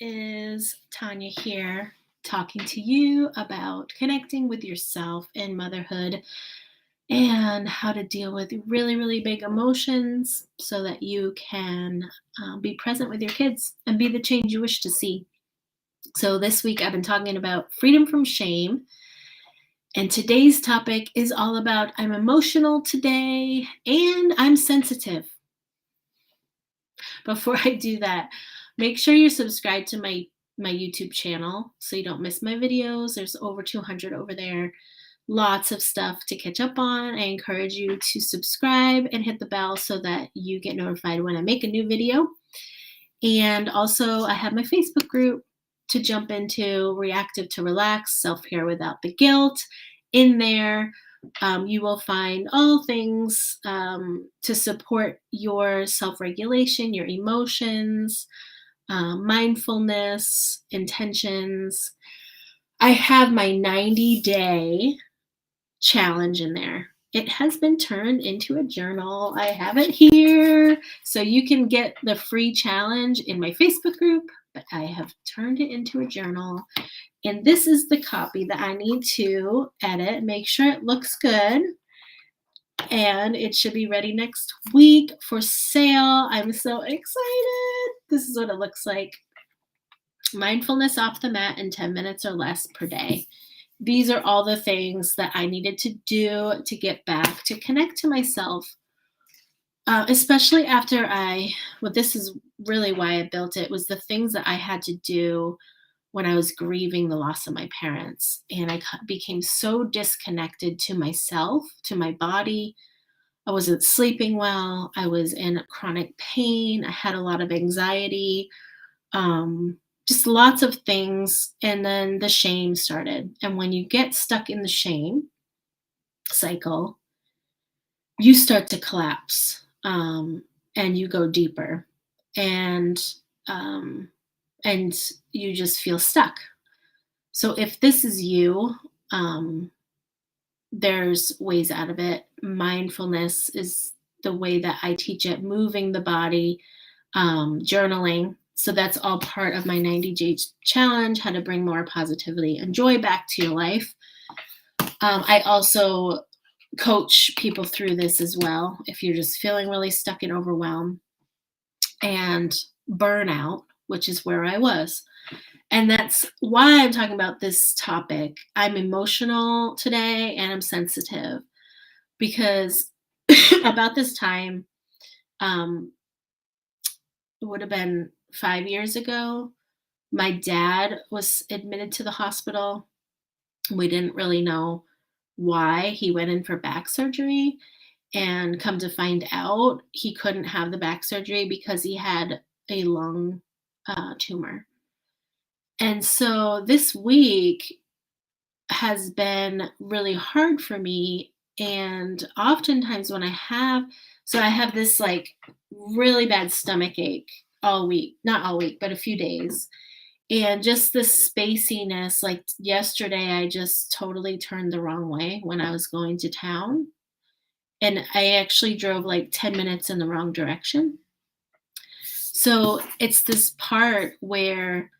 Is Tanya here talking to you about connecting with yourself in motherhood and how to deal with really, really big emotions so that you can be present with your kids and be the change you wish to see. So, this week I've been talking about freedom from shame. And today's topic is all about I'm emotional today and I'm sensitive. Before I do that, make sure you're subscribed to my YouTube channel so you don't miss my videos. There's over 200 over there. Lots of stuff to catch up on. I encourage you to subscribe and hit the bell so that you get notified when I make a new video. And also, I have my Facebook group to jump into, Reactive to Relax, Self-Care Without the Guilt. In there, you will find all things to support your self-regulation, your emotions, mindfulness, intentions. I have my 90-day challenge in there. It has been turned into a journal. I have it here. So you can get the free challenge in my Facebook group, but I have turned it into a journal. And this is the copy that I need to edit, make sure it looks good. And it should be ready next week for sale. I'm so excited. This is what it looks like. Mindfulness off the mat in 10 minutes or less per day. These are all the things that I needed to do to get back to connect to myself, especially after this is really why I built it, was the things that I had to do when I was grieving the loss of my parents. And I became so disconnected to myself, to my body. I wasn't sleeping well. I was in chronic pain. I had a lot of anxiety. Just lots of things. And then the shame started. And when you get stuck in the shame cycle, you start to collapse, and you go deeper, and you just feel stuck. So if this is you, there's ways out of it. Mindfulness is the way that I teach it, moving the body, journaling. So that's all part of my 90-day challenge, how to bring more positivity and joy back to your life. I also coach people through this as well. If you're just feeling really stuck and overwhelmed and burnout, which is where I was. And that's why I'm talking about this topic. I'm emotional today and I'm sensitive because about this time, it would have been 5 years ago, my dad was admitted to the hospital. We didn't really know why. He went in for back surgery, and come to find out, he couldn't have the back surgery because he had a lung tumor. And so this week has been really hard for me. And oftentimes when I have this like really bad stomach ache all week, not all week, but a few days. And just this spaciness, like yesterday, I just totally turned the wrong way when I was going to town. And I actually drove like 10 minutes in the wrong direction. So it's this part where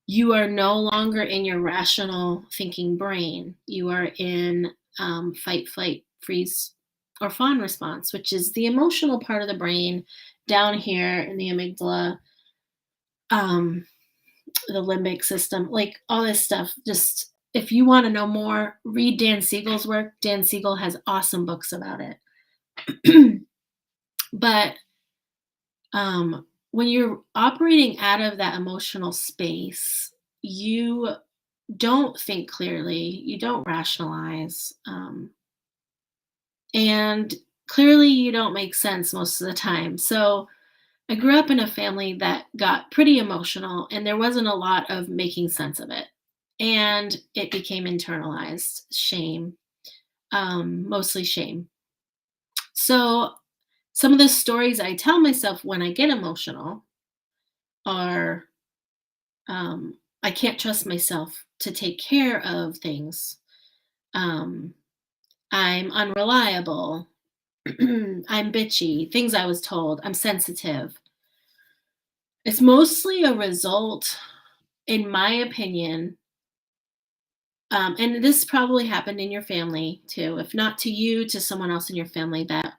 you are no longer in your rational thinking brain. You are in fight, flight, freeze, or fawn response, which is the emotional part of the brain down here in the amygdala, the limbic system, like all this stuff. Just if you want to know more, read Dan Siegel's work. Dan Siegel has awesome books about it. But when you're operating out of that emotional space, you don't think clearly, you don't rationalize, and clearly you don't make sense most of the time. So I grew up in a family that got pretty emotional, and there wasn't a lot of making sense of it. And it became internalized shame, mostly shame. So some of the stories I tell myself when I get emotional are I can't trust myself to take care of things. Um, I'm unreliable. I'm bitchy, things I was told. I'm sensitive. It's mostly a result, in my opinion, and this probably happened in your family too, if not to you, to someone else in your family that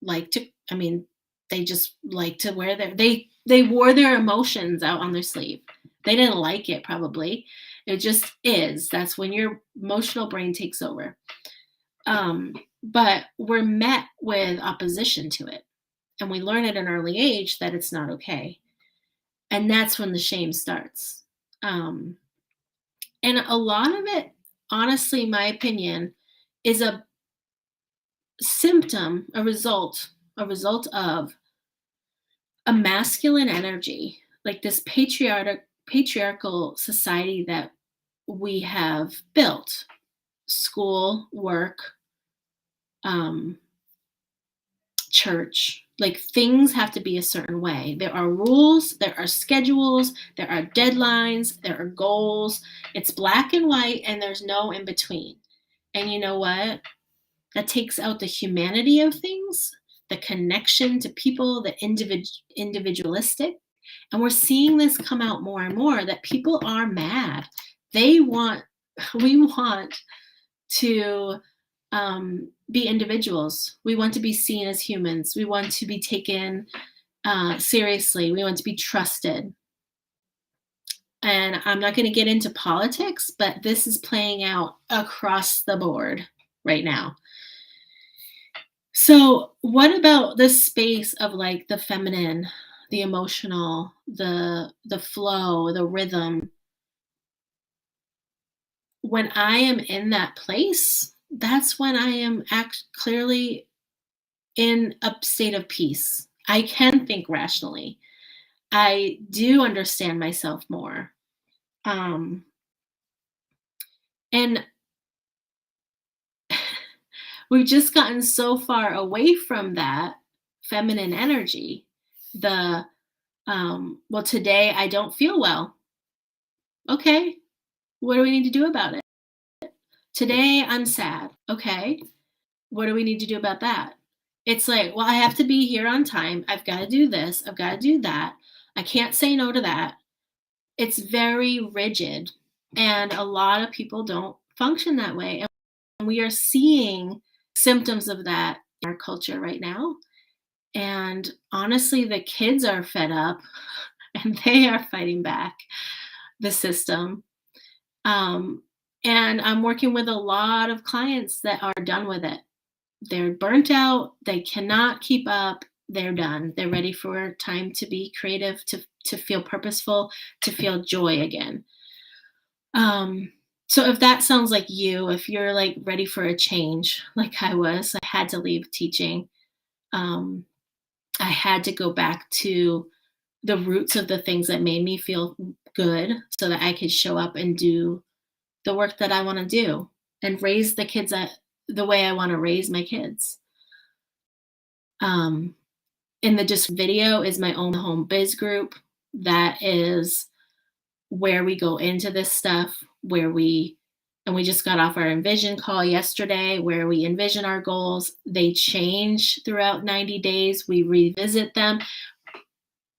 like to, I mean, they just like to wear they wore their emotions out on their sleeve. They didn't like it probably. It just is. That's when your emotional brain takes over. But we're met with opposition to it. And we learn at an early age that it's not okay. And that's when the shame starts. Um, and a lot of it, honestly, my opinion, is a symptom, a result of a masculine energy, like this patriarchal society that we have built, school, work, um, church. Like things have to be a certain way. There are rules, there are schedules, there are deadlines, there are goals. It's black and white, and there's no in between. And you know what? That takes out the humanity of things, the connection to people, the individualistic. And we're seeing this come out more and more that people are mad. They want, we want to be individuals. We want to be seen as humans. We want to be taken seriously. We want to be trusted. And I'm not going to get into politics, but this is playing out across the board right now. So, what about this space of like the feminine, the emotional, the flow, the rhythm? When I am in that place, that's when I am clearly in a state of peace. I can think rationally. I do understand myself more. Um, and we've just gotten so far away from that feminine energy. The well, today I don't feel well. Okay, what do we need to do about it? Today I'm sad. Okay, what do we need to do about that? It's like, well, I have to be here on time. I've got to do this. I've got to do that. I can't say no to that. It's very rigid. And a lot of people don't function that way. And we are seeing symptoms of that in our culture right now. And honestly, the kids are fed up and they are fighting back the system. Um, and I'm working with a lot of clients that are done with it. They're burnt out, they cannot keep up, they're done. They're ready for time to be creative, to feel purposeful, to feel joy again. So if that sounds like you, if you're like ready for a change, like I was, I had to leave teaching. Um, I had to go back to the roots of the things that made me feel good so that I could show up and do the work that I want to do and raise the kids the way I want to raise my kids. Um, in the just video is my own home biz group. That is where we go into this stuff, and we just got off our envision call yesterday where we envision our goals. They change throughout 90 days. We revisit them.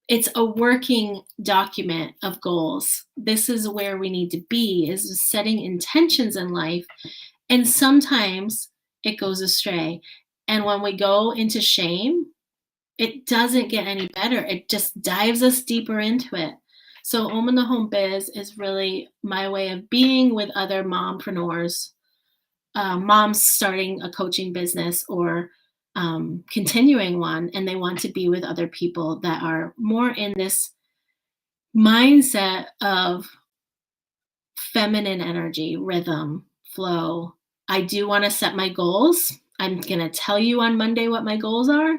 It's a working document of goals. This is where we need to be, is setting intentions in life. And sometimes it goes astray. And when we go into shame, it doesn't get any better. It just dives us deeper into it. So Om in the Home Biz is really my way of being with other mompreneurs, moms starting a coaching business or continuing one, and they want to be with other people that are more in this mindset of feminine energy, rhythm, flow. I do want to set my goals. I'm going to tell you on Monday what my goals are.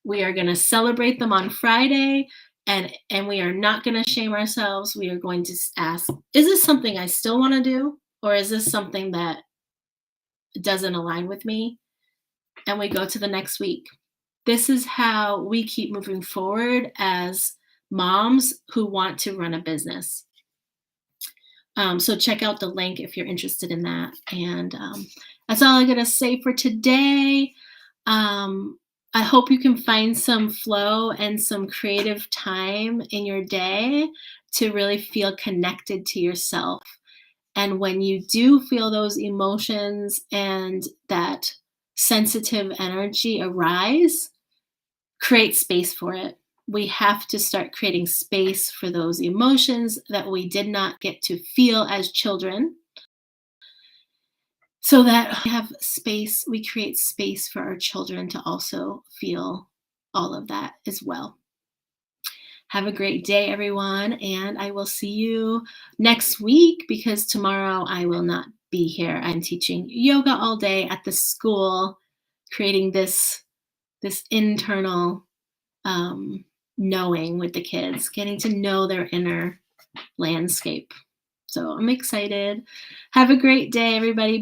We are going to celebrate them on Friday, and we are not going to shame ourselves. We are going to ask, is this something I still want to do, or is this something that doesn't align with me? And we go to the next week. This is how we keep moving forward as moms who want to run a business. So check out the link if you're interested in that. And that's all I'm going to say for today. I hope you can find some flow and some creative time in your day to really feel connected to yourself. And when you do feel those emotions and that sensitive energy arise, create space for it. We have to start creating space for those emotions that we did not get to feel as children, so that we have space, we create space for our children to also feel all of that as well. Have a great day, everyone, and I will see you next week because tomorrow I will not be here. I'm teaching yoga all day at the school, creating this internal knowing with the kids, getting to know their inner landscape. So I'm excited. Have a great day, everybody. Bye.